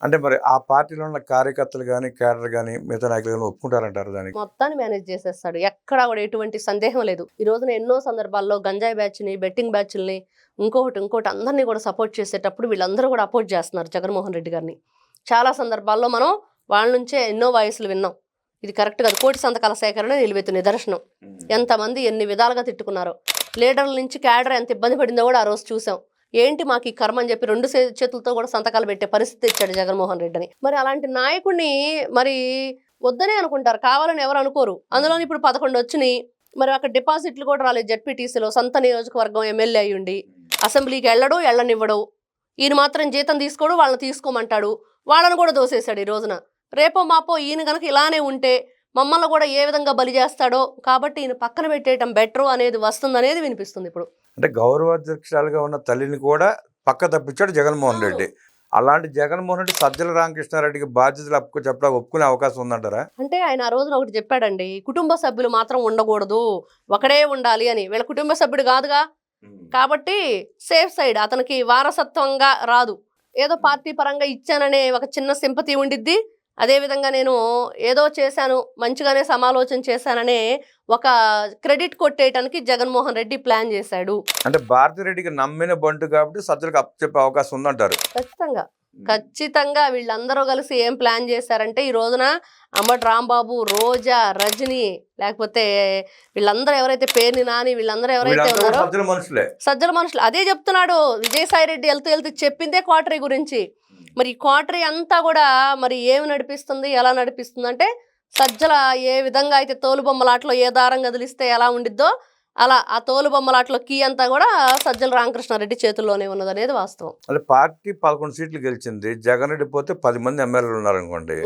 అంటే మరి ఆ పార్టీలో ఉన్న కార్యకర్తలు గాని, క్యాడర్ గాని, మిగతా నాయకులు గాని ఒప్పుకుంటారంటారా దానికి? మొత్తాన్ని మేనేజ్ చేసేస్తాడు. ఎక్కడా కూడా ఎటువంటి సందేహం లేదు. ఈ రోజున ఎన్నో సందర్భాల్లో గంజాయి బ్యాచ్‌ని, బెట్టింగ్ బ్యాచ్‌లని, ఇంకోటి అందరిని కూడా సపోర్ట్ చేసేటప్పుడు వీళ్ళందరూ కూడా అపోజ్ చేస్తున్నారు జగన్మోహన్ రెడ్డి గారిని. చాలా సందర్భాల్లో మనం వాళ్ళ నుంచే ఎన్నో వాయిస్‌లు విన్నాం. ఇది కరెక్ట్ కాదు. కోటి సంతకాల సేకరణ నిలువెత్తు నిదర్శనం. ఎంతమంది ఎన్ని విధాలుగా తిట్టుకున్నారో. లీడర్ల నుంచి క్యాడర్ ఎంత ఇబ్బంది పడిందో కూడా ఆ రోజు చూసాం. ఏంటి మాకు ఈ కర్మ అని చెప్పి 2 చేతులతో కూడా సంతకాలు పెట్టే పరిస్థితి ఇచ్చాడు జగన్మోహన్ రెడ్డి అని. మరి అలాంటి నాయకుడిని మరి వద్దనే అనుకుంటారు, కావాలని ఎవరు అనుకోరు. అందులోని ఇప్పుడు 11 వచ్చినాయి. మరి అక్కడ డిపాజిట్లు కూడా రాలేదు. జడ్పీటీసీలో సొంత నియోజకవర్గం ఎమ్మెల్యే అయ్యుండి అసెంబ్లీకి వెళ్ళనివ్వడు. ఈయన మాత్రం జీతం తీసుకోడు, వాళ్ళని తీసుకోమంటాడు. వాళ్ళని కూడా దోసేశాడు ఈ రోజున. రేపో మాపో ఈయన గనక ఇలానే ఉంటే మమ్మల్ని కూడా ఏ విధంగా బలి చేస్తాడో, కాబట్టి ఈయన పక్కన పెట్టేయటం బెటరు అనేది వస్తుందనేది వినిపిస్తుంది ఇప్పుడు. అంటే గౌరవాధ్యక్షురాలుగా ఉన్న తల్లిని కూడా పక్క తప్పించాడు జగన్మోహన్ రెడ్డి. అలాంటి జగన్మోహన్ రెడ్డి సజ్జల రామకృష్ణారెడ్డికి బాధ్యతలు చెప్పడానికి ఒప్పుకునే అవకాశం ఉందంటారా? అంటే ఆయన ఆ రోజున ఒకటి చెప్పాడండి, కుటుంబ సభ్యులు మాత్రం ఉండకూడదు, ఒకడే ఉండాలి అని. వీళ్ళ కుటుంబ సభ్యుడు కాదుగా, కాబట్టి సేఫ్ సైడ్, అతనికి వారసత్వంగా రాదు. ఏదో పార్టీ పరంగా ఇచ్చాననే ఒక చిన్న సింపతి ఉండిద్ది. అదేవిధంగా నేను ఏదో చేశాను, మంచిగానే సమాలోచన చేశాననే ఒక క్రెడిట్ కొట్టేయటానికి జగన్మోహన్ రెడ్డి ప్లాన్ చేశాడు. అంటే భారతిరెడ్డికి నమ్మిన బంటు కాబట్టి సజ్జలకు అప్పచెప్పే అవకాశం ఉందంటారు. ఖచ్చితంగా వీళ్ళందరూ కలిసి ఏం ప్లాన్ చేశారంటే, ఈ రోజున అంబటి రాంబాబు, రోజా, రజని, లేకపోతే వీళ్ళందరూ ఎవరైతే పేర్ని నాని, వీళ్ళందరూ ఎవరైతే ఉన్నారో సజ్జల మనుషులు. అదే చెప్తున్నాడు విజయసాయి రెడ్డి వెళ్తూ చెప్పిందే క్వార్టరీ గురించి. మరి ఈ క్వార్టరీ అంతా కూడా మరి ఏమి నడిపిస్తుంది, ఎలా నడిపిస్తుంది అంటే, సజ్జల ఏ విధంగా అయితే తోలుబొమ్మలాట్లో ఏ దారం కదిలిస్తే ఎలా ఉండిద్దో అలా ఆ తోలుబొమ్మలాట్లో కీ అంతా కూడా సజ్జల రామకృష్ణారెడ్డి చేతుల్లోనే ఉన్నదనేది వాస్తవం. అదే పార్టీ 11 సీట్లు గెలిచింది. జగన్ రెడ్డి పోతే 10 మంది ఎమ్మెల్యేలు ఉన్నారనుకోండి.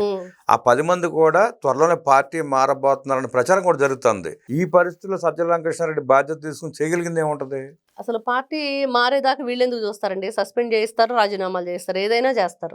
ఆ 10 మంది కూడా త్వరలోనే పార్టీ మారబోతున్నారని ప్రచారం కూడా జరుగుతుంది. ఈ పరిస్థితుల్లో సజ్జల రామకృష్ణారెడ్డి బాధ్యత తీసుకుని చేయగలిగింది ఏముంటది? అసలు పార్టీ మారేదాకా వీళ్ళెందుకు చూస్తారండి? సస్పెండ్ చేయిస్తారు, రాజీనామాలు చేస్తారు, ఏదైనా చేస్తారు.